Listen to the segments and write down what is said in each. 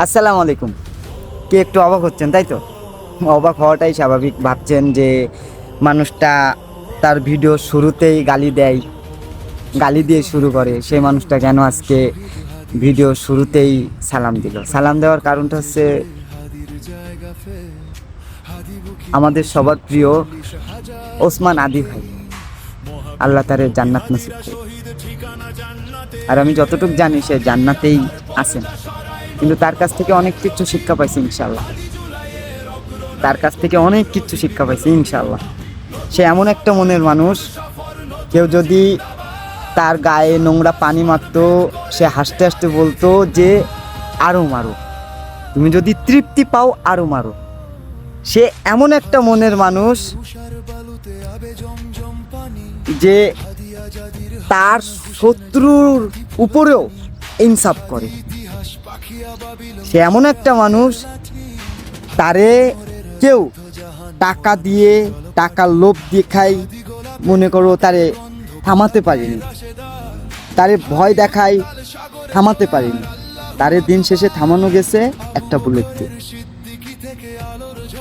আসসালামু আলাইকুম। কে একটু অবাক হচ্ছেন তাই তো? অবাক হওয়াটাই স্বাভাবিক। ভাবছেন যে মানুষটা তার ভিডিও শুরুতেই গালি দেয়, গালি দিয়ে শুরু করে, সেই মানুষটা কেন আজকে ভিডিও শুরুতেই সালাম দিল? সালাম দেওয়ার কারণটা হচ্ছে আমাদের সবার প্রিয় ওসমান আদি ভাই, আল্লাহ তারে জান্নাত নসিব করুক। আর আমি যতটুকু জানি সে জান্নাতেই আছেন, কিন্তু তার কাছ থেকে অনেক কিছু শিক্ষা পাইছি ইনশাল্লাহ। তার কাছ থেকে অনেক কিছু শিক্ষা পাইছি ইনশাল্লাহ। সে এমন একটা মনের মানুষ, কেউ যদি তার গায়ে নোংরা পানি মারতো, সে হাসতে হাসতে বলতো যে আরও মারো, তুমি যদি তৃপ্তি পাও আরও মারো। সে এমন একটা মনের মানুষ যে তার শত্রুর উপরেও ইনসাফ করে। সে এমন একটা মানুষ, তারে কেউ টাকা দিয়ে, টাকার লোভ দেখাই, মনে করো তারে থামাতে পারিনি, তারে ভয় দেখাই থামাতে পারিনি, তারে দিন শেষে থামানো গেছে একটা বুলেট দিয়ে।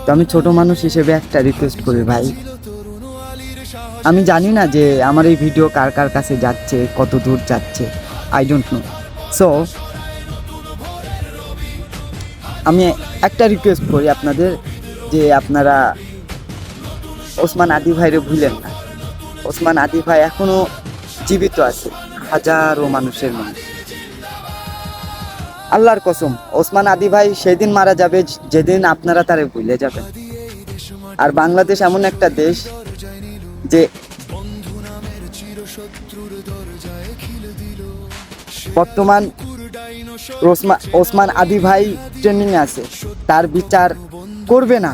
তো আমি ছোট মানুষ হিসেবে একটা রিকোয়েস্ট করি ভাই, আমি জানি না যে আমার এই ভিডিও কার কার কাছে যাচ্ছে, কত দূর যাচ্ছে, আই ডোন্ট নো। সো আমি একটা রিকোয়েস্ট করি আপনাদের, যে আপনারা ওসমান আদি ভাইরে ভুলেন না। ওসমান আদি ভাই এখনো জীবিত আছে হাজারো মানুষের মনে। আল্লাহর কসম, ওসমান আদি ভাই সেদিন মারা যাবে যেদিন আপনারা তারে ভুলে যাবেন। আর বাংলাদেশ এমন একটা দেশ যে বর্তমান ওসমান আদি ভাই ট্রেনিং আছে, তার বিচার করবে না,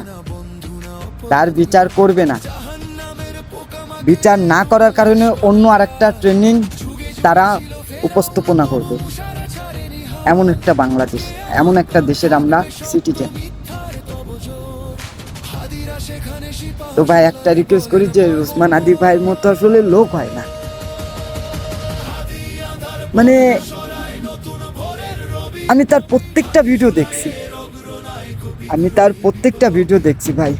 তার বিচার করবে না। বিচার না করার কারণে অন্য আরেকটা ট্রেনিং তারা উপস্থাপনা করবে। এমন একটা বাংলাদেশ, এমন একটা দেশের আমরা সিটিজেন। তো ভাই একটা রিকোয়েস্ট করি যে ওসমান আদি ভাইয়ের মতো আসলে লোক হয় না। মানে আমি তার প্রত্যেকটা ভিডিও দেখছি, আমি তার প্রত্যেকটা ভিডিও দেখছি ভাই।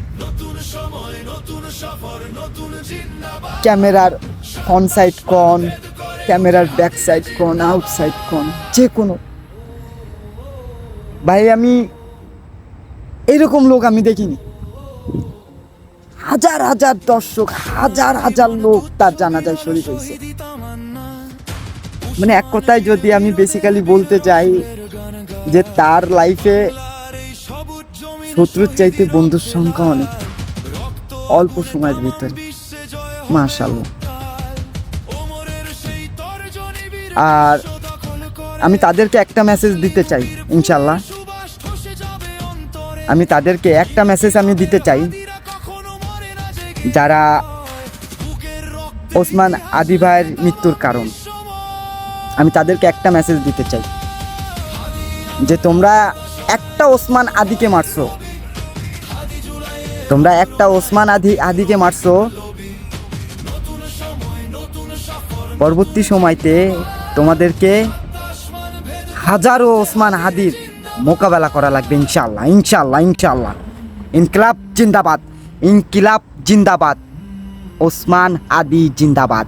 ক্যামেরার ফ্রন্ট সাইড কোন, ক্যামেরার ব্যাক সাইড কোন, আউট সাইড কোন, যে কোনো ভাই আমি এইরকম লোক আমি দেখিনি। হাজার হাজার দর্শক, হাজার হাজার লোক তার জানাজায় শরীক হয়েছে। মানে এক কথায় যদি আমি বেসিক্যালি বলতে চাই যে তার লাইফে শত্রুর চাইতে বন্ধুর সংখ্যা অনেক, অল্প সময়ের ভিতরে, মাশাআল্লাহ। আর আমি তাদেরকে একটা মেসেজ দিতে চাই ইনশাল্লাহ, আমি তাদেরকে একটা মেসেজ আমি দিতে চাই, যারা ওসমান আদি ভাইয়ের মৃত্যুর কারণ, আমি তাদেরকে একটা মেসেজ দিতে চাই যে তোমরা একটা ওসমান আদিকে মারছো, তোমরা একটা ওসমান আদিকে মারছো, পরবর্তী সময়তে তোমাদেরকে হাজারো ওসমান আদির মোকাবেলা করা লাগবে ইনশাল্লাহ, ইনশাল্লাহ, ইনশাল্লাহ। ইনকিলাব জিন্দাবাদ, ইনকিলাব জিন্দাবাদ, ওসমান আদি জিন্দাবাদ।